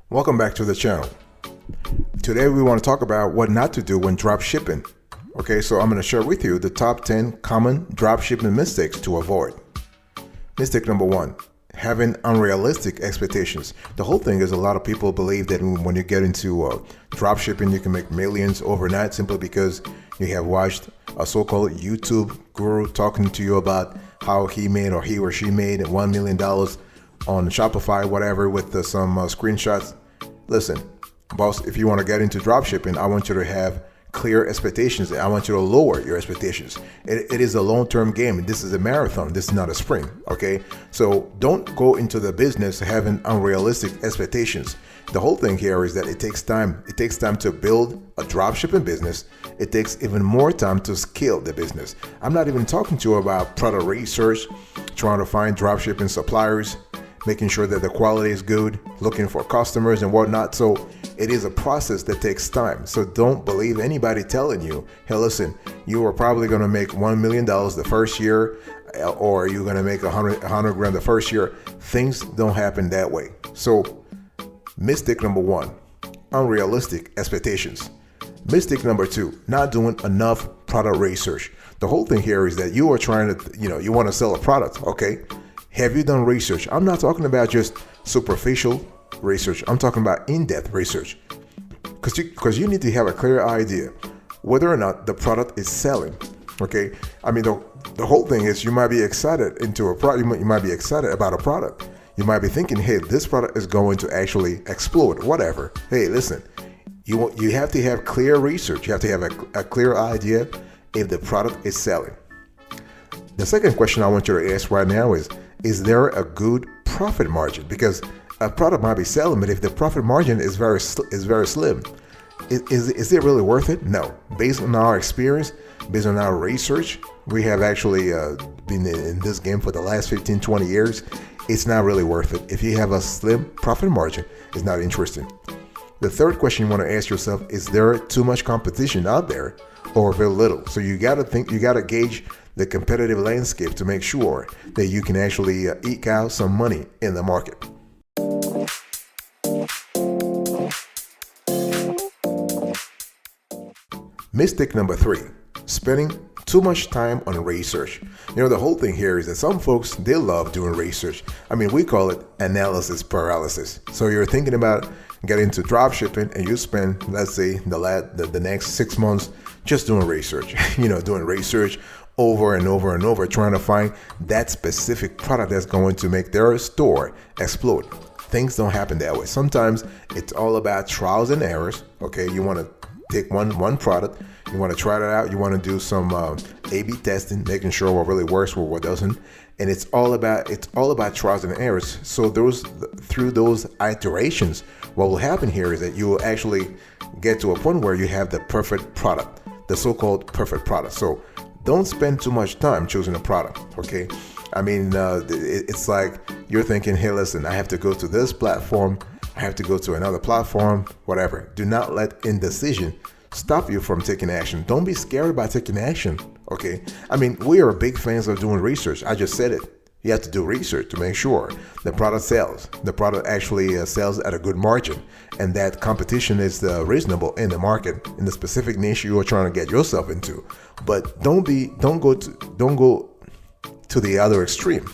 Welcome back to the channel. Today we want to talk about what not to do when drop shipping. Okay, so I'm going to share with you the top 10 common drop shipping mistakes to avoid. Mistake number 1, having unrealistic expectations. The whole thing is a lot of people believe that when you get into drop shipping, you can make millions overnight simply because you have watched a so-called YouTube guru talking to you about how he made or he or she made $1 million on Shopify, whatever, with some screenshots. Listen, boss, if you want to get into dropshipping, I want you to have clear expectations. I want you to lower your expectations. It is a long-term game. This is a marathon. This is not a sprint. Okay, so don't go into the business having unrealistic expectations. The whole thing here is that it takes time. It takes time to build a dropshipping business. It takes even more time to scale the business. I'm not even talking to you about product research, trying to find dropshipping suppliers, making sure that the quality is good, looking for customers and whatnot. So it is a process that takes time. So don't believe anybody telling you, hey, listen, you are probably going to make $1 million the first year, or you're going to make 100 grand the first year. Things don't happen that way. So mistake number 1, unrealistic expectations. Mistake number 2, not doing enough product research. The whole thing here is that you are trying to, you want to sell a product, okay? Have you done research? I'm not talking about just superficial research. I'm talking about in-depth research. Because you need to have a clear idea whether or not the product is selling. Okay? I mean, the whole thing is you might be excited into a product. You might be excited about a product. You might be thinking, hey, this product is going to actually explode, whatever. Hey, listen, you have to have clear research. You have to have a clear idea if the product is selling. The second question I want you to ask right now is there a good profit margin? Because a product might be selling, but if the profit margin is very slim, is it really worth it? No. Based on our experience, based on our research, we have actually been in this game for the last 15, 20 years. It's not really worth it. If you have a slim profit margin, it's not interesting. The third question you want to ask yourself, is there too much competition out there or very little? So you got to gauge the competitive landscape to make sure that you can actually eke out some money in the market. Mistake number 3, spending too much time on research. The whole thing here is that some folks, they love doing research. I mean, we call it analysis paralysis. So you're thinking about getting into dropshipping and you spend, let's say, the next 6 months just doing research, doing research over and over and over, trying to find that specific product that's going to make their store explode. Things don't happen that way. Sometimes it's all about trials and errors. Okay, you want to take one product, you want to try it out, you want to do some A/B testing, making sure what really works or what doesn't, and it's all about trials and errors. So through those iterations, what will happen here is that you will actually get to a point where you have the perfect product, the so-called perfect product. So don't spend too much time choosing a product, okay? I mean, it's like you're thinking, hey, listen, I have to go to this platform, I have to go to another platform, whatever. Do not let indecision stop you from taking action. Don't be scared about taking action, okay? I mean, we are big fans of doing research. I just said it. You have to do research to make sure the product sells. The product actually sells at a good margin, and that competition is reasonable in the market, in the specific niche you are trying to get yourself into. But don't go to the other extreme.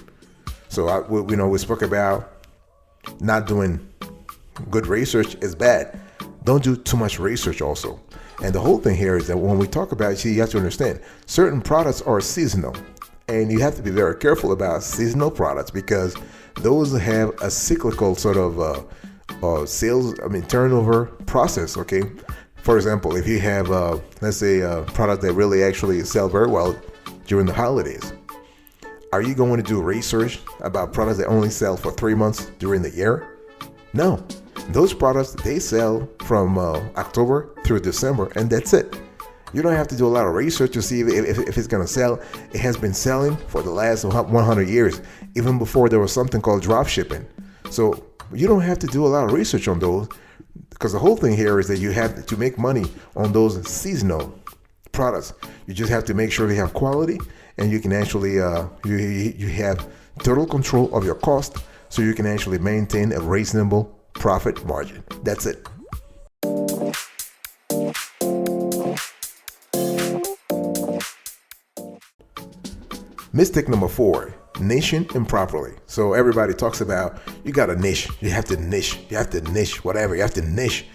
So we spoke about not doing good research is bad. Don't do too much research also. And the whole thing here is that when we talk about it, you have to understand certain products are seasonal. And you have to be very careful about seasonal products because those have a cyclical sort of turnover process, okay? For example, if you have, let's say, a product that really actually sells very well during the holidays, are you going to do research about products that only sell for 3 months during the year? No. Those products, they sell from October through December, and that's it. You don't have to do a lot of research to see if it's going to sell. It has been selling for the last 100 years, even before there was something called dropshipping. So you don't have to do a lot of research on those, because the whole thing here is that you have to make money on those seasonal products. You just have to make sure they have quality, and you can actually you have total control of your cost, so you can actually maintain a reasonable profit margin. That's it. Mistake number 4, niching improperly. So everybody talks about you got to niche, you have to niche, whatever, you have to niche.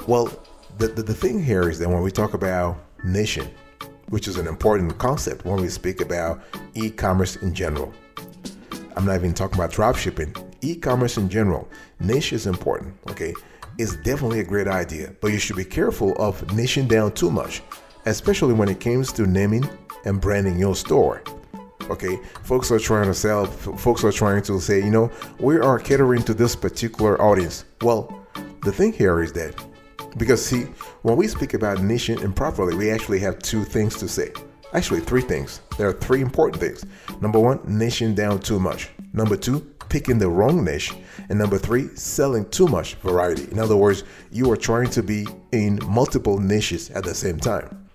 Well, the thing here is that when we talk about niching, which is an important concept when we speak about e-commerce in general, I'm not even talking about dropshipping, e-commerce in general, niche is important, okay? It's definitely a great idea, but you should be careful of niching down too much, especially when it comes to naming and branding your store. Okay, folks are trying to say, we are catering to this particular audience. Well, the thing here is that, because see, when we speak about niching improperly, we actually have 2 things to say. Actually, 3 things. There are 3 important things. Number 1, niching down too much. Number 2, picking the wrong niche. And number 3, selling too much variety. In other words, you are trying to be in multiple niches at the same time.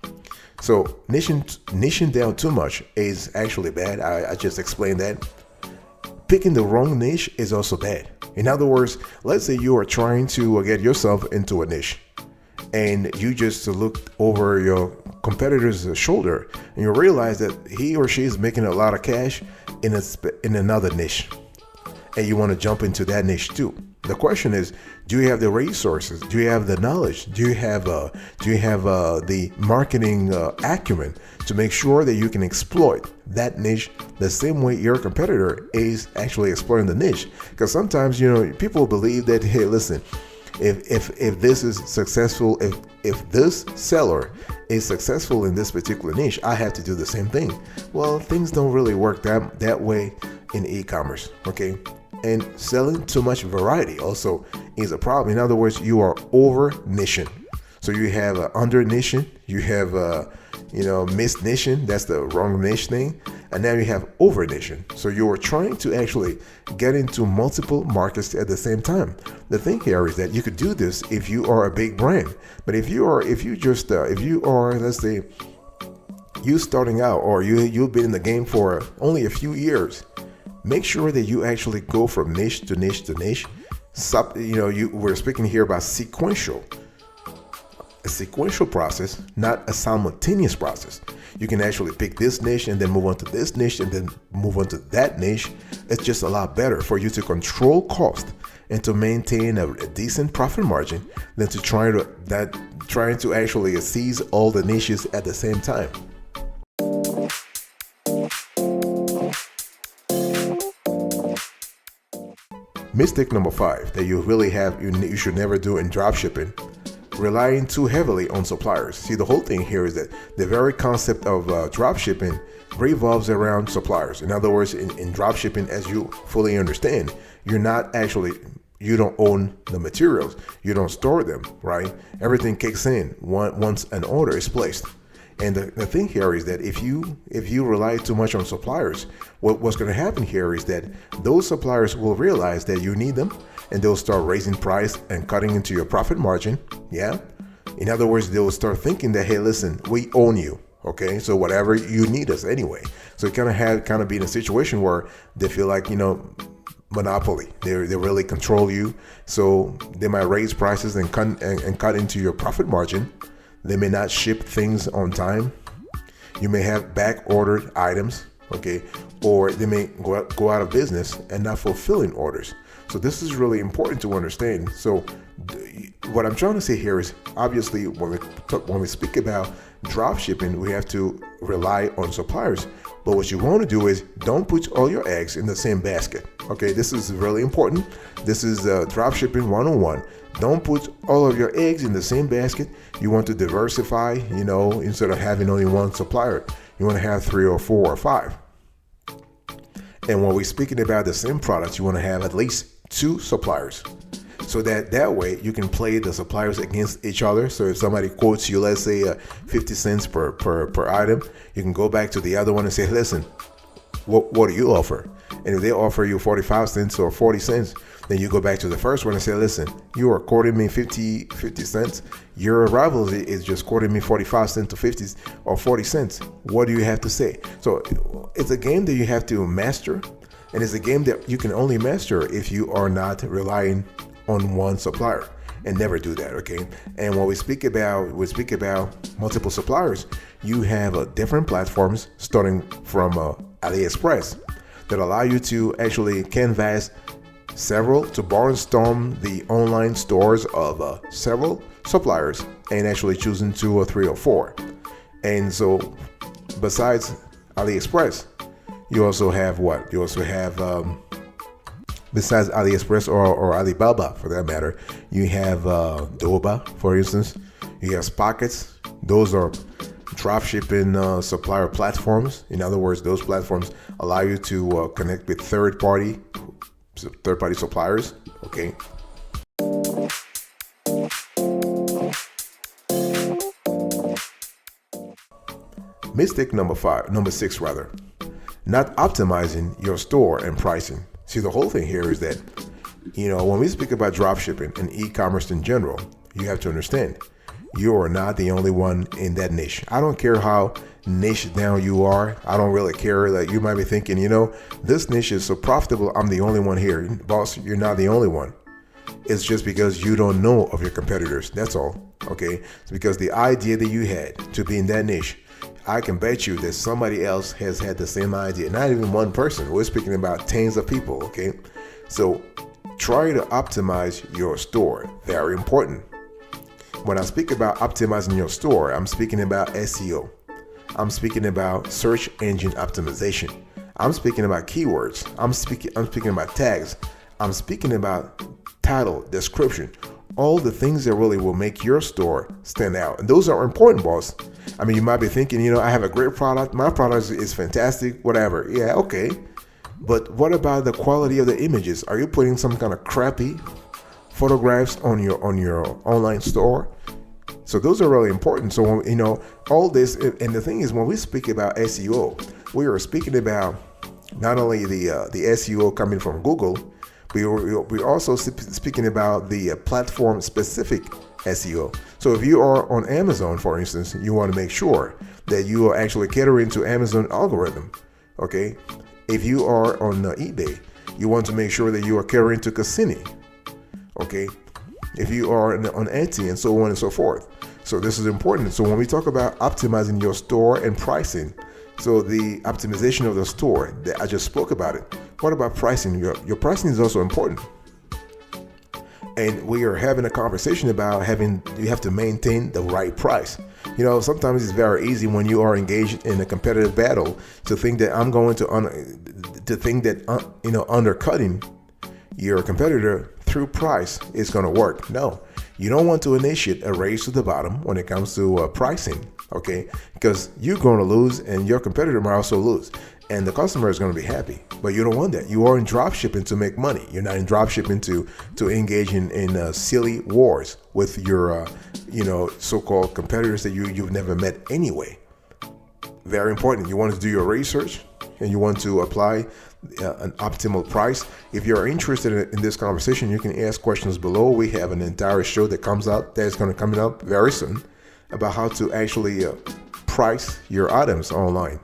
So niching down too much is actually bad. I just explained that. Picking the wrong niche is also bad. In other words, let's say you are trying to get yourself into a niche and you just look over your competitor's shoulder and you realize that he or she is making a lot of cash in another niche, and you want to jump into that niche too. The question is, do you have the resources? Do you have the knowledge? Do you have the marketing acumen to make sure that you can exploit that niche the same way your competitor is actually exploiting the niche? Because sometimes, people believe that, hey, listen, if this is successful, if this seller is successful in this particular niche, I have to do the same thing. Well, things don't really work that way in e-commerce, okay? And selling too much variety also is a problem. In other words, you are over niching. So you have under niching, you have miss niching, that's the wrong niche thing, and now you have over niching. So you are trying to actually get into multiple markets at the same time. The thing here is that you could do this if you are a big brand, but if you are, let's say, you starting out, or you've been in the game for only a few years, make sure that you actually go from niche to niche to niche. We're speaking here about a sequential process, not a simultaneous process. You can actually pick this niche and then move on to this niche and then move on to that niche. It's just a lot better for you to control cost and to maintain a decent profit margin than to trying to actually seize all the niches at the same time. Mistake number 5 that you should never do in dropshipping: relying too heavily on suppliers. See, the whole thing here is that the very concept of dropshipping revolves around suppliers. In other words, in dropshipping, as you fully understand, you don't own the materials, you don't store them, right? Everything kicks in once an order is placed. And the thing here is that if you rely too much on suppliers, what's going to happen here is that those suppliers will realize that you need them, and they'll start raising price and cutting into your profit margin. Yeah. In other words, they'll start thinking that, hey, listen, we own you. Okay. So whatever, you need us anyway. So it kind of be in a situation where they feel like, monopoly. They really control you. So they might raise prices and cut into your profit margin. They may not ship things on time. You may have back ordered items, okay? Or they may go out of business and not fulfilling orders. So this is really important to understand. So what I'm trying to say here is, obviously, when we speak about drop shipping, we have to rely on suppliers. But what you want to do is don't put all your eggs in the same basket. Okay, this is really important. This is drop shipping 101. Don't put all of your eggs in the same basket. You want to diversify, instead of having only one supplier, you want to have 3 or 4 or 5. And when we're speaking about the same product, you want to have at least 2 suppliers. So that way you can play the suppliers against each other. So if somebody quotes you, let's say 50 cents per item, you can go back to the other one and say, listen, what do you offer? And if they offer you 45 cents or 40 cents, then you go back to the first one and say, listen, you are quoting me 50 cents. Your rival is just quoting me 45 cents to 50 or 40 cents. What do you have to say? So it's a game that you have to master. And it's a game that you can only master if you are not relying on one supplier, and never do that. Okay. And when we speak about multiple suppliers, you have different platforms starting from AliExpress that allow you to actually canvas to brainstorm the online stores of several suppliers and actually choosing 2 or 3 or 4. And so besides AliExpress, you also have what? You also have besides AliExpress or Alibaba for that matter, you have Doba, for instance. You have Spockets. Those are dropshipping supplier platforms. In other words, those platforms allow you to connect with third-party suppliers. Okay. Mistake number 6 rather, not optimizing your store and pricing. See, the whole thing here is that, when we speak about dropshipping and e-commerce in general, you have to understand you are not the only one in that niche. I don't care how niche down you are. I don't really care that you might be thinking, this niche is so profitable, I'm the only one here. Boss, you're not the only one. It's just because you don't know of your competitors. That's all. Okay. It's because the idea that you had to be in that niche, I can bet you that somebody else has had the same idea. Not even one person. We're speaking about tens of people. Okay. So try to optimize your store. Very important. When I speak about optimizing your store, I'm speaking about SEO. I'm speaking about search engine optimization. I'm speaking about keywords. I'm speaking about tags. I'm speaking about title, description, all the things that really will make your store stand out. And those are important, boss. I mean, you might be thinking, I have a great product. My product is fantastic, whatever. Yeah, okay. But what about the quality of the images? Are you putting some kind of crappy photographs on your online store? So those are really important. So, all this, and the thing is, when we speak about SEO, we are speaking about not only the SEO coming from Google, we're also speaking about the platform-specific SEO. So if you are on Amazon, for instance, you want to make sure that you are actually catering to Amazon algorithm. Okay. If you are on eBay, you want to make sure that you are catering to Cassini. Okay. If you are on Etsy and so on and so forth. So this is important. So when we talk about optimizing your store and pricing, so the optimization of the store, that I just spoke about it. What about pricing? Your pricing is also important. And we are having a conversation about you have to maintain the right price. Sometimes it's very easy when you are engaged in a competitive battle to think that I'm going to undercutting your competitor through price is going to work. No, you don't want to initiate a race to the bottom when it comes to pricing. Okay, because you're going to lose and your competitor might also lose. And the customer is going to be happy, but you don't want that. You are in dropshipping to make money. You're not in dropshipping to engage in silly wars with your, so-called competitors that you've never met anyway. Very important. You want to do your research and you want to apply an optimal price. If you're interested in this conversation, you can ask questions below. We have an entire show that comes out that's going to come up very soon about how to actually price your items online.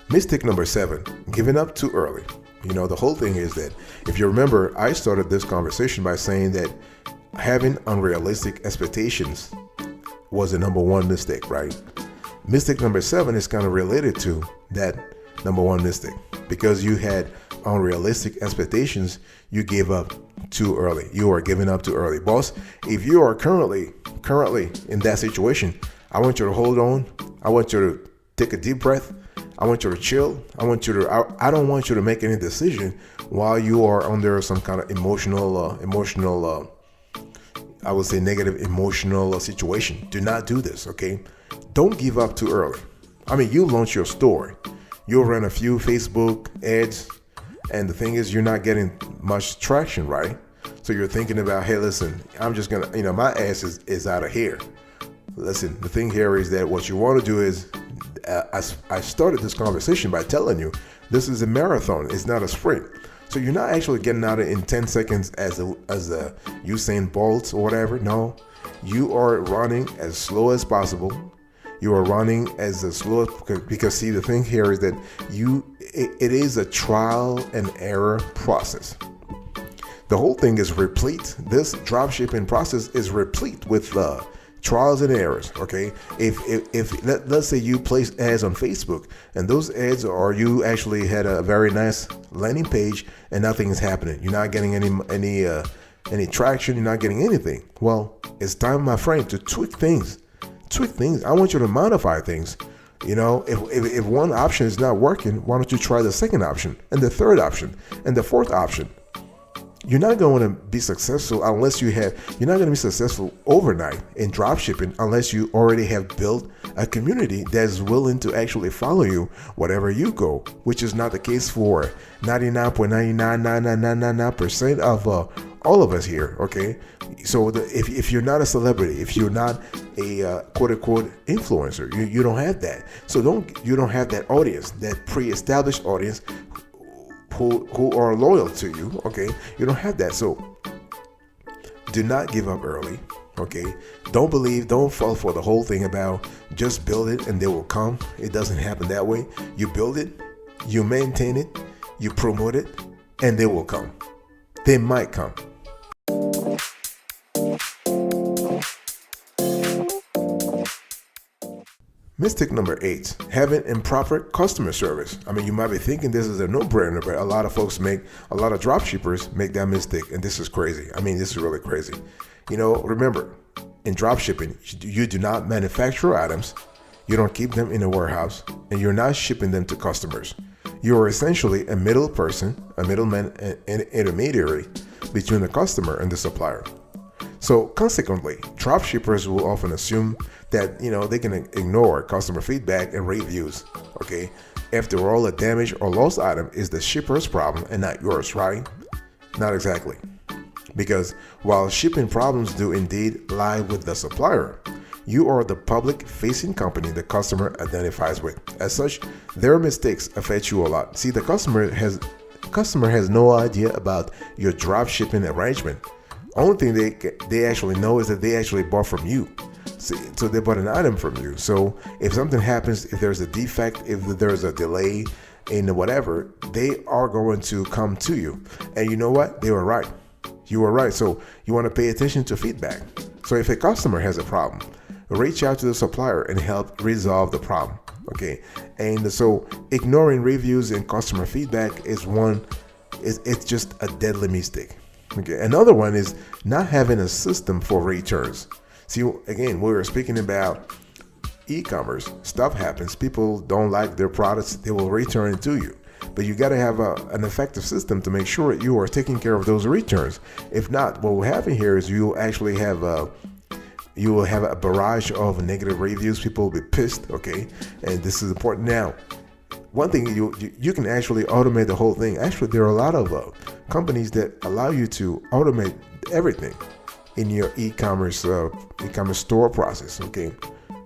Mistake number 7, giving up too early. The whole thing is that, if you remember, I started this conversation by saying that having unrealistic expectations was the number 1 mistake, right? Mistake number 7 is kind of related to that number 1 mistake. Because you had unrealistic expectations, you gave up too early. You are giving up too early. Boss, if you are currently in that situation, I want you to hold on. I want you to take a deep breath. I want you to chill. I don't want you to make any decision while you are under some kind of emotional, I would say negative emotional situation. Do not do this, okay? Don't give up too early. I mean, you launch your store. You'll run a few Facebook ads, and the thing is, you're not getting much traction, right? So you're thinking about, hey, listen, I'm just gonna, my ass is out of here. Listen, the thing here is that what you want to do is, I started this conversation by telling you, this is a marathon. It's not a sprint. So you're not actually getting out in 10 seconds as a Usain Bolt or whatever. No, you are running as slow as possible. you are running as a slow, because see, the thing here is that it is a trial and error process. The whole thing is replete. This dropshipping process is replete with trials and errors. Okay, if let's say you place ads on Facebook, and those ads, or you actually had a very nice landing page and nothing is happening, you're not getting any traction, you're not getting anything. Well, it's time, my friend, to tweak things. I want you to modify things. If one option is not working, why don't you try the second option, and the third option, and the fourth option? You're not going to be successful unless you're not going to be successful overnight in dropshipping unless you already have built a community that's willing to actually follow you wherever you go, which is not the case for 99.99999% of all of us here. Okay, so if you're not a celebrity, if you're not a quote unquote influencer, you don't have that. So you don't have that audience, that pre-established audience who are loyal to you. Okay, you don't have that. So do not give up early. Okay, don't fall for the whole thing about just build it and they will come. It doesn't happen that way. You build it, you maintain it, you promote it, and they will come. They might come. Mistake number 8, having improper customer service. I mean, you might be thinking this is a no-brainer, but a lot of dropshippers make that mistake, and this is crazy. I mean, this is really crazy. Remember, in dropshipping, you do not manufacture items, you don't keep them in a warehouse, and you're not shipping them to customers. You are essentially a middleman, an intermediary between the customer and the supplier. So consequently, dropshippers will often assume that they can ignore customer feedback and reviews. Okay, after all, a damaged or lost item is the shipper's problem and not yours, right? Not exactly, because while shipping problems do indeed lie with the supplier, you are the public-facing company the customer identifies with. As such, their mistakes affect you a lot. See, the customer has no idea about your dropshipping arrangement. Only thing they actually know is that they actually bought from you. So they bought an item from you. So if something happens, if there's a defect, if there's a delay in whatever, they are going to come to you. And you know what? They were right. You were right. So you want to pay attention to feedback. So if a customer has a problem, reach out to the supplier and help resolve the problem. Okay. And so ignoring reviews and customer feedback it's just a deadly mistake. Okay. Another one is not having a system for returns. See, again, we were speaking about e-commerce. Stuff happens. People don't like their products. They will return it to you. But you got to have an effective system to make sure you are taking care of those returns. If not, what will happen here is you will actually have a barrage of negative reviews. People will be pissed. Okay, and this is important. Now, one thing you can actually automate the whole thing. Actually, there are a lot of companies that allow you to automate everything in your e-commerce store process. Okay,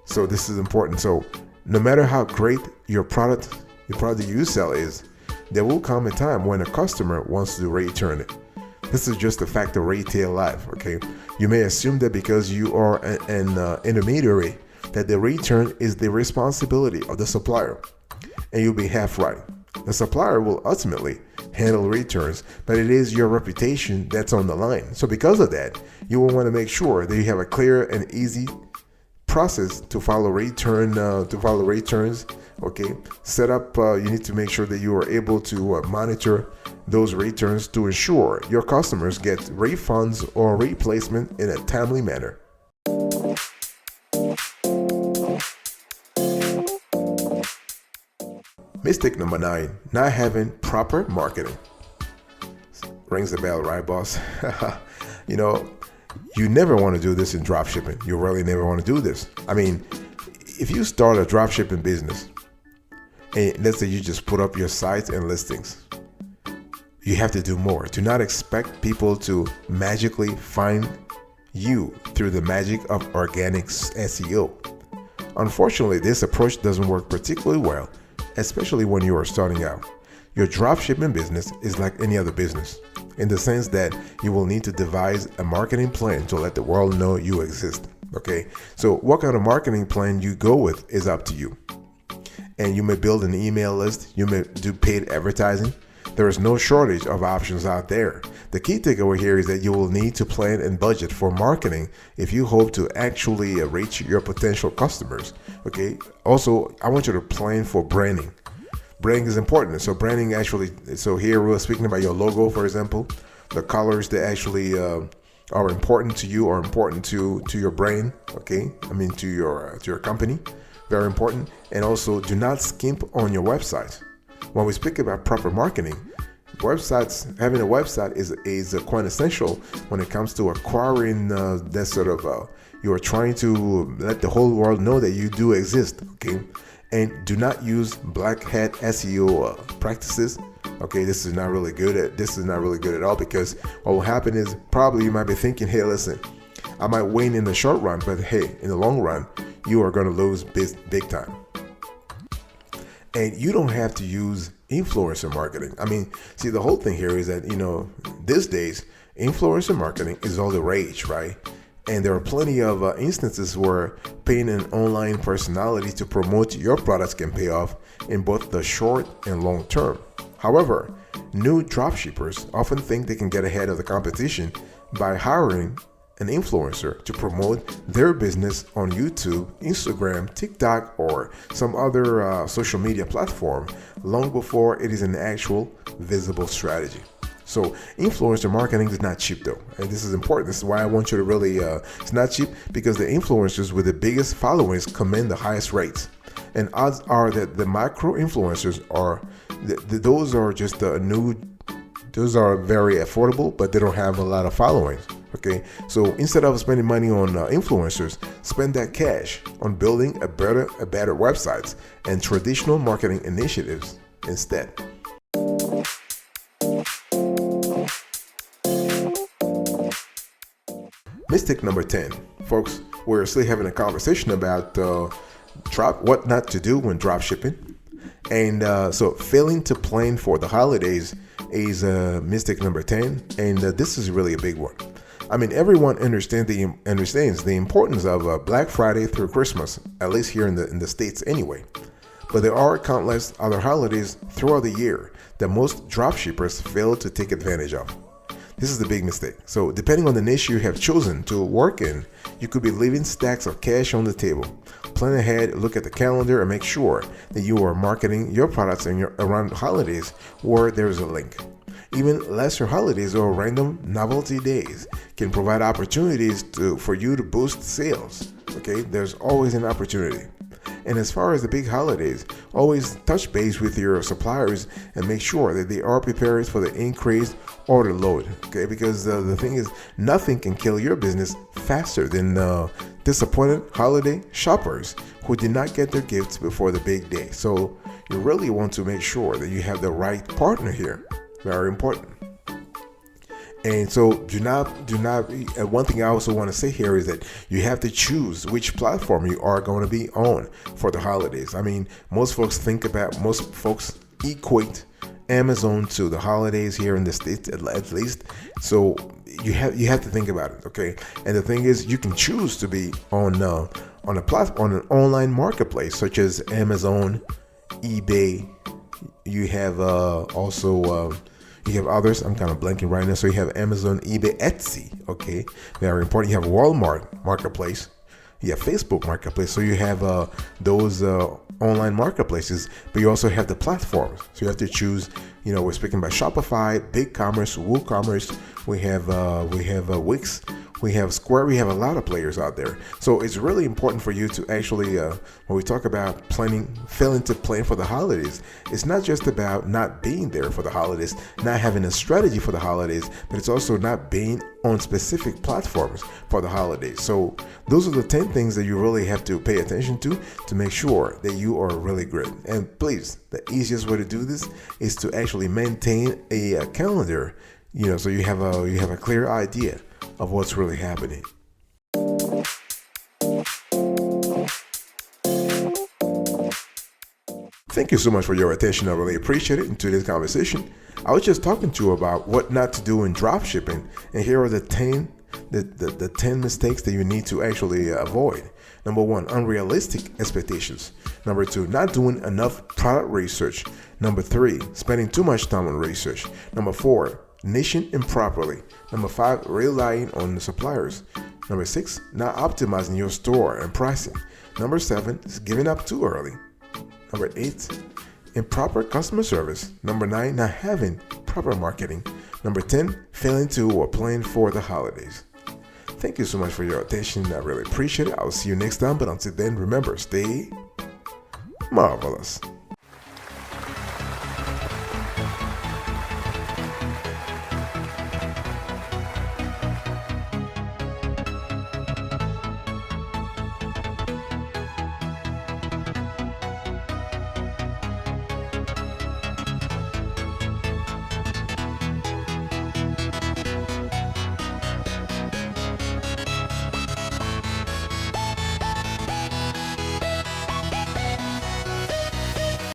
so this is important. So no matter how great your product you sell is, there will come a time when a customer wants to return it. This is just a fact of retail life. Okay, you may assume that because you are an intermediary that the return is the responsibility of the supplier, and you'll be half right. The supplier will ultimately handle returns, but it is your reputation that's on the line. So because of that, you will want to make sure that you have a clear and easy process to follow returns. Okay, set up. You need to make sure that you are able to monitor those returns to ensure your customers get refunds or replacement in a timely manner. Mistake number 9, not having proper marketing. Rings the bell, right, boss? You never want to do this in dropshipping. You really never want to do this. I mean, if you start a dropshipping business, and let's say you just put up your sites and listings, you have to do more. Do not expect people to magically find you through the magic of organic SEO. Unfortunately, this approach doesn't work particularly well, especially when you are starting out. Your dropshipping business is like any other business, in the sense that you will need to devise a marketing plan to let the world know you exist. Okay, so what kind of marketing plan you go with is up to you. And you may build an email list, you may do paid advertising. There is no shortage of options out there. The key takeaway here is that you will need to plan and budget for marketing if you hope to actually reach your potential customers. Okay, also, I want you to plan for branding. Branding is important. So branding actually, so here we're speaking about your logo, for example, the colors that actually are important to you or important to your brand. Okay, I mean to your company, very important. And also, do not skimp on your website. When we speak about proper marketing, having a website is quite essential when it comes to acquiring that sort of you are trying to let the whole world know that you do exist. Okay, and do not use black hat SEO practices. Okay, this is not really good at all, because what will happen is probably you might be thinking, hey, listen, I might win in the short run, but hey, in the long run, you are going to lose big time. And you don't have to use influencer marketing. I mean, see, the whole thing here is that, these days, influencer marketing is all the rage, right? And there are plenty of instances where paying an online personality to promote your products can pay off in both the short and long term. However, new dropshippers often think they can get ahead of the competition by hiring an influencer to promote their business on YouTube, Instagram, TikTok, or some other social media platform long before it is an actual visible strategy. So influencer marketing is not cheap though, and this is important. This is why I want you to really, it's not cheap because the influencers with the biggest followings command the highest rates. And odds are that the micro influencers those are just those are very affordable, but they don't have a lot of followings. Okay, so instead of spending money on influencers, spend that cash on building a better websites and traditional marketing initiatives instead. Mistake number 10, folks. We're still having a conversation about what not to do when drop shipping, and so failing to plan for the holidays is mistake number 10, and this is really a big one. I mean, everyone understands the importance of Black Friday through Christmas, at least here in the States anyway. But there are countless other holidays throughout the year that most dropshippers fail to take advantage of. This is the big mistake. So depending on the niche you have chosen to work in, you could be leaving stacks of cash on the table. Plan ahead, look at the calendar, and make sure that you are marketing your products around holidays where there is a link. Even lesser holidays or random novelty days can provide opportunities for you to boost sales. Okay, there's always an opportunity. And as far as the big holidays, always touch base with your suppliers and make sure that they are prepared for the increased order load. Okay, because the thing is, nothing can kill your business faster than disappointed holiday shoppers who did not get their gifts before the big day. So you really want to make sure that you have the right partner here. Very important. And so do not one thing I also want to say here is that you have to choose which platform you are going to be on for the holidays. I mean, most folks equate Amazon to the holidays here in the States at least. So you have to think about it, okay? And the thing is, you can choose to be on an online marketplace such as Amazon, eBay. You have also you have others. I'm kind of blanking right now. So you have Amazon, eBay, Etsy. Okay, very important. You have Walmart Marketplace. You have Facebook Marketplace. So you have those online marketplaces, but you also have the platforms. So you have to choose. We're speaking about Shopify, BigCommerce, WooCommerce. We have Wix. We have Square. We have a lot of players out there. So it's really important for you to actually, when we talk about failing to plan for the holidays, it's not just about not being there for the holidays, not having a strategy for the holidays, but it's also not being on specific platforms for the holidays. So those are the 10 things that you really have to pay attention to make sure that you are really great. And please, the easiest way to do this is to actually maintain a calendar, so you have a clear idea of what's really happening. Thank you so much for your attention. I really appreciate it. In today's conversation, I was just talking to you about what not to do in dropshipping, and here are the 10 the 10 mistakes that you need to actually avoid. Number 1, unrealistic expectations. Number 2, not doing enough product research. Number 3, spending too much time on research. Number 4, niching improperly. Number 5, relying on the suppliers. Number 6, not optimizing your store and pricing. Number 7 is giving up too early. Number 8, improper customer service. Number 9, not having proper marketing. Number 10, failing to or plan for the holidays. Thank you so much for your attention. I really appreciate it. I'll see you next time. But until then, remember, stay marvelous.